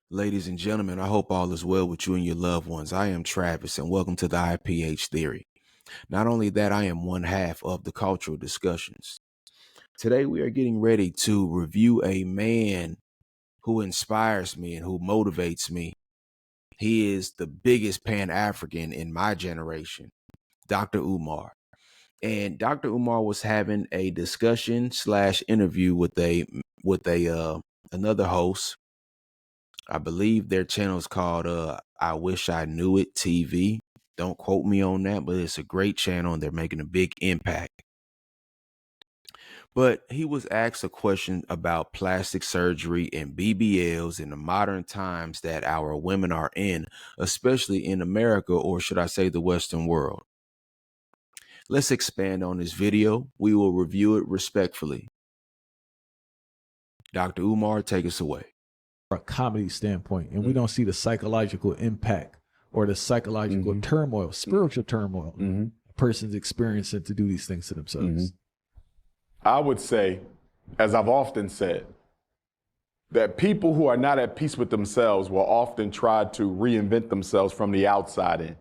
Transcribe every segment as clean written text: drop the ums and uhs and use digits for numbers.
Ladies and gentlemen, I hope all is well with you and your loved ones. I am Travis, and welcome to the IPH Theory. Not only that, I am one half of the Cultural Discussions. Today, we are getting ready to review a man who inspires me and who motivates me. He is the biggest Pan-African in my generation, Dr. Umar. And Dr. Umar was having a discussion / interview with another host. I believe their channel is called I Wish I Knew It TV. Don't quote me on that, but it's a great channel and they're making a big impact. But he was asked a question about plastic surgery and BBLs in the modern times that our women are in, especially in America, or should I say the Western world. Let's expand on this video. We will review it respectfully. Dr. Umar, take us away. A comedy standpoint, and we don't see the psychological impact or the psychological turmoil, spiritual turmoil a person's experiencing to do these things to themselves. I would say, as I've often said, that people who are not at peace with themselves will often try to reinvent themselves from the outside in.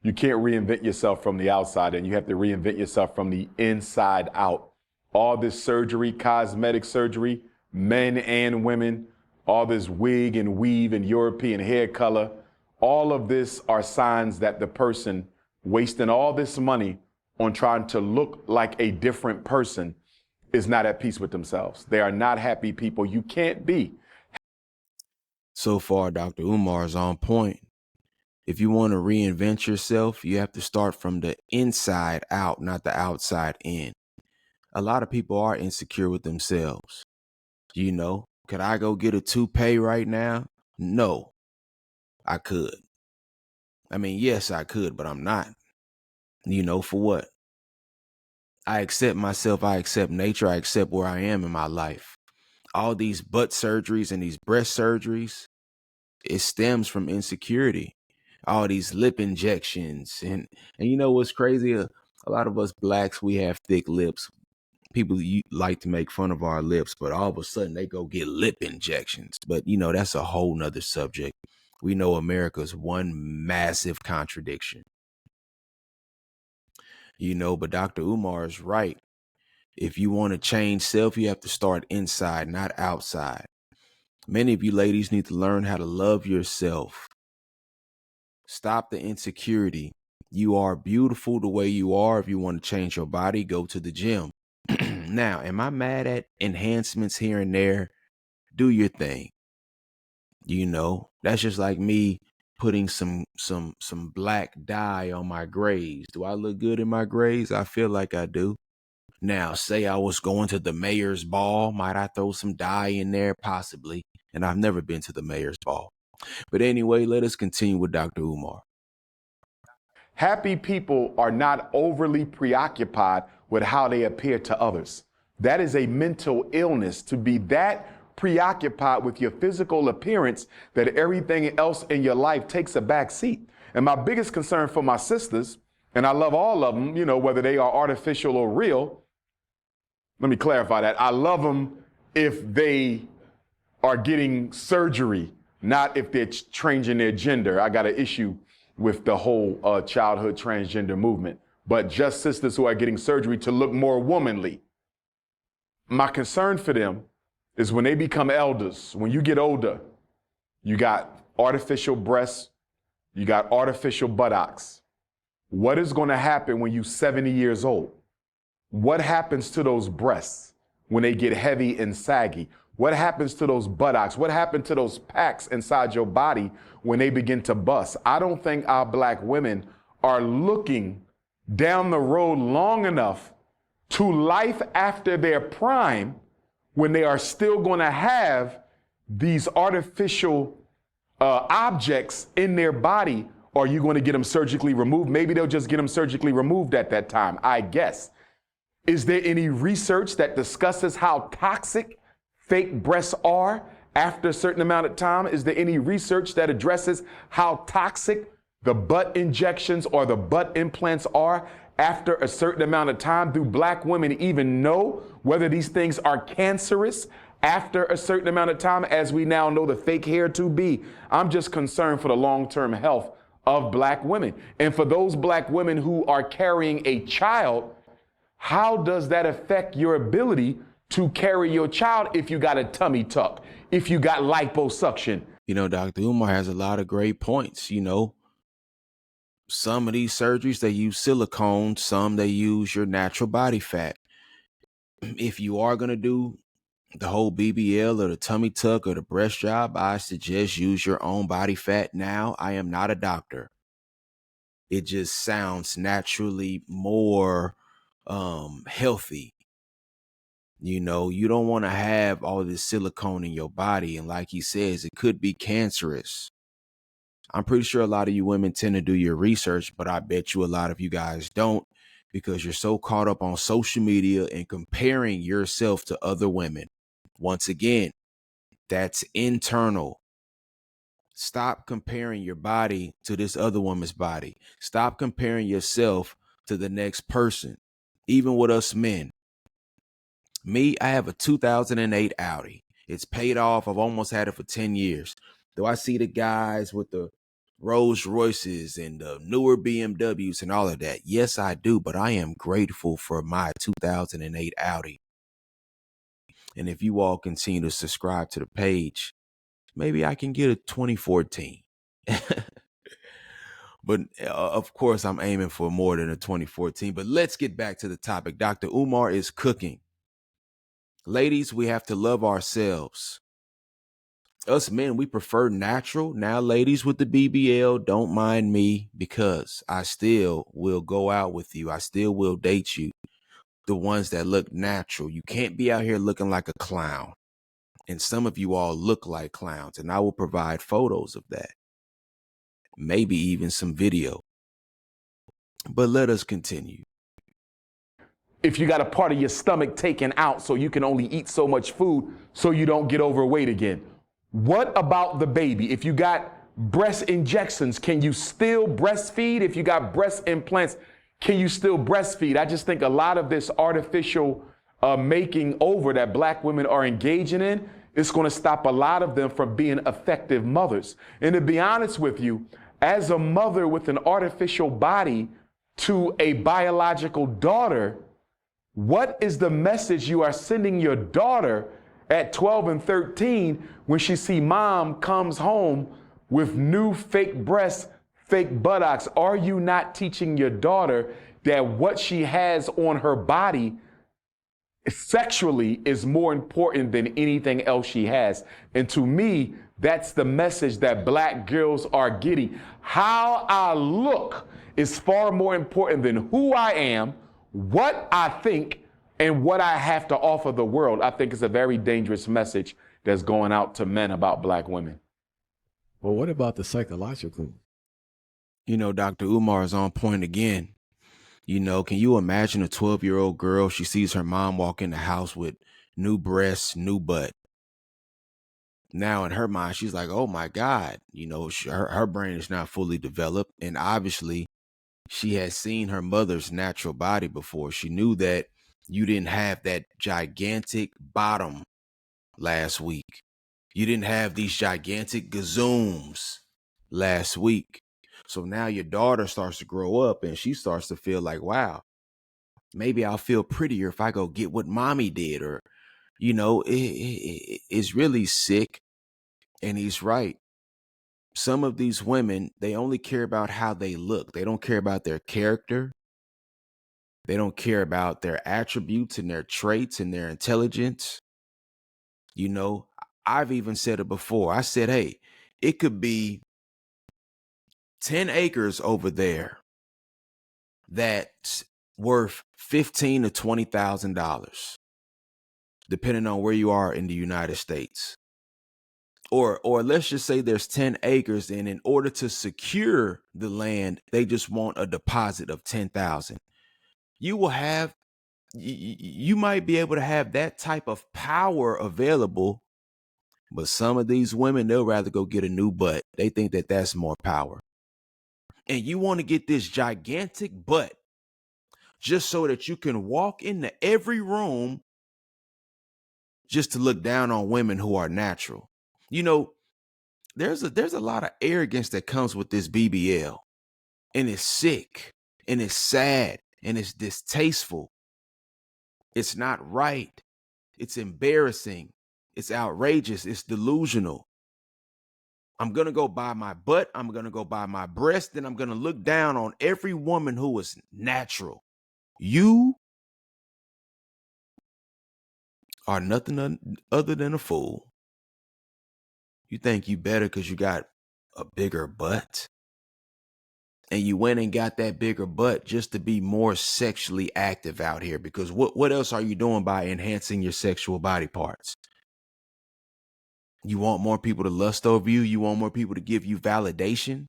You can't reinvent yourself from the outside in. You have to reinvent yourself from the inside out. All this surgery, cosmetic surgery, men and women, all this wig and weave and European hair color, all of this are signs that the person wasting all this money on trying to look like a different person is not at peace with themselves. They are not happy people. You can't be. So far, Dr. Umar is on point. If you want to reinvent yourself, you have to start from the inside out, not the outside in. A lot of people are insecure with themselves. You know, could I go get a toupee right now? No, I could. I mean, yes, I could, but I'm not. You know, for what? I accept myself, I accept nature, I accept where I am in my life. All these butt surgeries and these breast surgeries, it stems from insecurity. All these lip injections. And you know what's crazy? A lot of us blacks, we have thick lips. People like to make fun of our lips, but all of a sudden they go get lip injections. But, you know, that's a whole nother subject. We know America's one massive contradiction. You know, but Dr. Umar is right. If you want to change self, you have to start inside, not outside. Many of you ladies need to learn how to love yourself. Stop the insecurity. You are beautiful the way you are. If you want to change your body, go to the gym. Now, am I mad at enhancements here and there? Do your thing. You know, that's just like me putting some black dye on my grays. Do I look good in my grays? I feel like I do. Now, say I was going to the mayor's ball. Might I throw some dye in there? Possibly. And I've never been to the mayor's ball. But anyway, let us continue with Dr. Umar. Happy people are not overly preoccupied with how they appear to others. That is a mental illness, to be that preoccupied with your physical appearance that everything else in your life takes a back seat. And my biggest concern for my sisters, and I love all of them, you know, whether they are artificial or real, let me clarify that. I love them if they are getting surgery, not if they're changing their gender. I got an issue with the whole childhood transgender movement, but just sisters who are getting surgery to look more womanly. My concern for them is when they become elders, when you get older, you got artificial breasts, you got artificial buttocks. What is going to happen when you're 70 years old? What happens to those breasts when they get heavy and saggy? What happens to those buttocks? What happened to those packs inside your body when they begin to bust? I don't think our black women are looking down the road long enough to life after their prime when they are still going to have these artificial objects in their body. Or are you going to get them surgically removed? Maybe they'll just get them surgically removed at that time, I guess. Is there any research that discusses how toxic fake breasts are after a certain amount of time? Is there any research that addresses how toxic the butt injections or the butt implants are after a certain amount of time? Do black women even know whether these things are cancerous after a certain amount of time, as we now know the fake hair to be. I'm just concerned for the long-term health of black women. And for those black women who are carrying a child, how does that affect your ability to carry your child if you got a tummy tuck, if you got liposuction? You know, Dr. Umar has a lot of great points. You know, some of these surgeries, they use silicone, some they use your natural body fat. If you are going to do the whole BBL or the tummy tuck or the breast job, I suggest use your own body fat. Now, I am not a doctor. It just sounds naturally more healthy. You know, you don't want to have all this silicone in your body. And like he says, it could be cancerous. I'm pretty sure a lot of you women tend to do your research, but I bet you a lot of you guys don't, because you're so caught up on social media and comparing yourself to other women. Once again, that's internal. Stop comparing your body to this other woman's body. Stop comparing yourself to the next person. Even with us men. Me, I have a 2008 Audi. It's paid off. I've almost had it for 10 years. Do I see the guys with the Rolls Royces and the newer BMWs and all of that? Yes, I do. But I am grateful for my 2008 Audi. And if you all continue to subscribe to the page, maybe I can get a 2014. But of course, I'm aiming for more than a 2014. But let's get back to the topic. Dr. Umar is cooking. Ladies, we have to love ourselves. Us men, we prefer natural. Now, ladies with the BBL, don't mind me, because I still will go out with you. I still will date you. The ones that look natural. You can't be out here looking like a clown. And some of you all look like clowns, and I will provide photos of that. Maybe even some video. But let us continue. If you got a part of your stomach taken out so you can only eat so much food so you don't get overweight again. What about the baby? If you got breast injections, can you still breastfeed? If you got breast implants, can you still breastfeed? I just think a lot of this artificial making over that black women are engaging in, it's going to stop a lot of them from being effective mothers. And to be honest with you, as a mother with an artificial body to a biological daughter, what is the message you are sending your daughter at 12 and 13 when she see mom comes home with new fake breasts, fake buttocks? Are you not teaching your daughter that what she has on her body sexually is more important than anything else she has? And to me, that's the message that black girls are getting. How I look is far more important than who I am, what I think, and what I have to offer the world. I think it's a very dangerous message that's going out to men about black women. Well, what about the psychological? You know, Dr. Umar is on point again. You know, can you imagine a 12-year-old girl? She sees her mom walk in the house with new breasts, new butt. Now, in her mind, she's like, oh, my God. You know, her brain is not fully developed. And obviously, she has seen her mother's natural body before. She knew that you didn't have that gigantic bottom last week. You didn't have these gigantic gazooms last week. So now your daughter starts to grow up and she starts to feel like, wow, maybe I'll feel prettier if I go get what mommy did. Or, you know, it's really sick. And he's right. Some of these women, they only care about how they look. They don't care about their character. They don't care about their attributes and their traits and their intelligence. You know, I've even said it before. I said, hey, it could be 10 acres over there that's worth $15,000 to $20,000, depending on where you are in the United States. Or let's just say there's 10 acres, and in order to secure the land, they just want a deposit of 10,000. You might be able to have that type of power available, but some of these women, they'll rather go get a new butt. They think that that's more power. And you want to get this gigantic butt just so that you can walk into every room just to look down on women who are natural. You know, there's a lot of arrogance that comes with this BBL, and it's sick, and it's sad, and it's distasteful. It's not right. It's embarrassing. It's outrageous. It's delusional. I'm going to go by my butt. I'm going to go by my breast. Then I'm going to look down on every woman who is natural. You are nothing other than a fool. You think you better because you got a bigger butt? And you went and got that bigger butt just to be more sexually active out here. Because what else are you doing by enhancing your sexual body parts? You want more people to lust over you? You want more people to give you validation?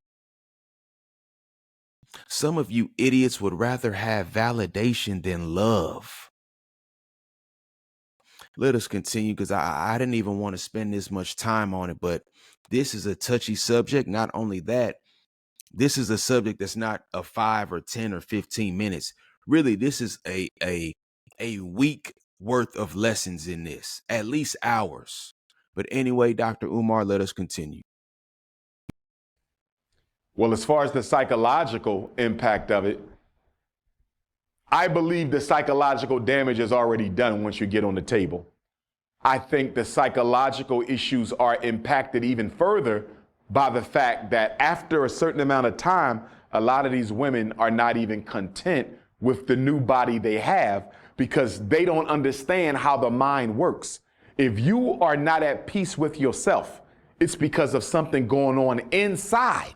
Some of you idiots would rather have validation than love. Let us continue, because I didn't even want to spend this much time on it, but this is a touchy subject. Not only that, this is a subject that's not a 5 or 10 or 15 minutes. Really, this is a week worth of lessons in this, at least hours. But anyway, Dr. Umar, let us continue. Well, as far as the psychological impact of it, I believe the psychological damage is already done once you get on the table. I think the psychological issues are impacted even further by the fact that after a certain amount of time, a lot of these women are not even content with the new body they have because they don't understand how the mind works. If you are not at peace with yourself, it's because of something going on inside.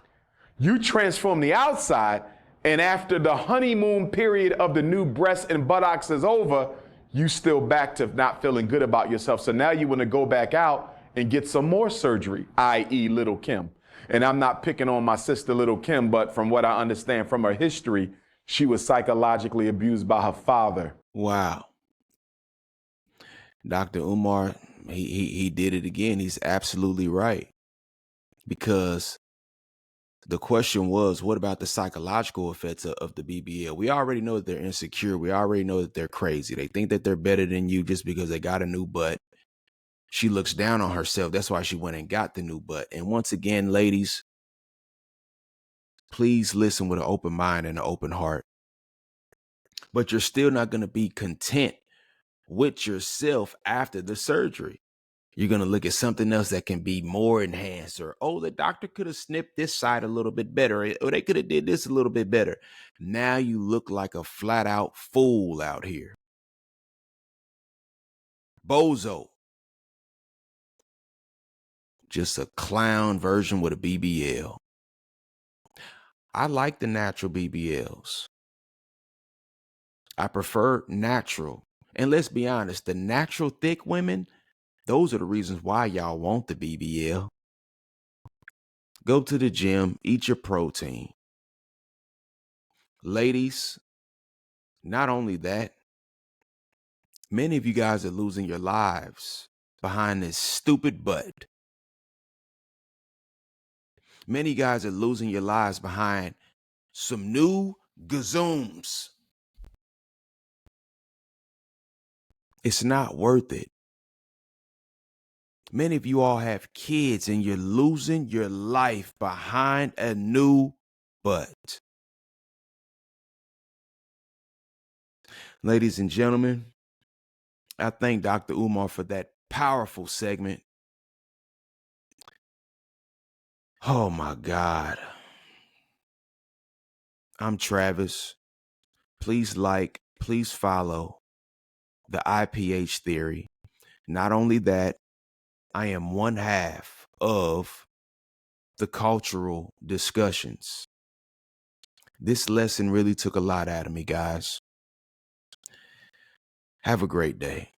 You transform the outside, and after the honeymoon period of the new breasts and buttocks is over, you still back to not feeling good about yourself. So now you want to go back out and get some more surgery, i.e. Little Kim. And I'm not picking on my sister Little Kim, but from what I understand from her history, she was psychologically abused by her father. Wow. Dr. Umar, he did it again. He's absolutely right. Because the question was, what about the psychological effects of the BBL? We already know that they're insecure. We already know that they're crazy. They think that they're better than you just because they got a new butt. She looks down on herself. That's why she went and got the new butt. And once again, ladies, please listen with an open mind and an open heart. But you're still not going to be content with yourself after the surgery. You're going to look at something else that can be more enhanced, or, oh, the doctor could have snipped this side a little bit better, or they could have did this a little bit better. Now you look like a flat out fool out here. Bozo. Just a clown version with a BBL. I like the natural BBLs. I prefer natural. And let's be honest, the natural thick women, those are the reasons why y'all want the BBL. Go to the gym, eat your protein. Ladies, not only that, many of you guys are losing your lives behind this stupid butt. Many guys are losing your lives behind some new gazooms. It's not worth it. Many of you all have kids and you're losing your life behind a new butt. Ladies and gentlemen, I thank Dr. Umar for that powerful segment. Oh my God. I'm Travis. Please like, please follow the IPH theory. Not only that, I am one half of the cultural discussions. This lesson really took a lot out of me, guys. Have a great day.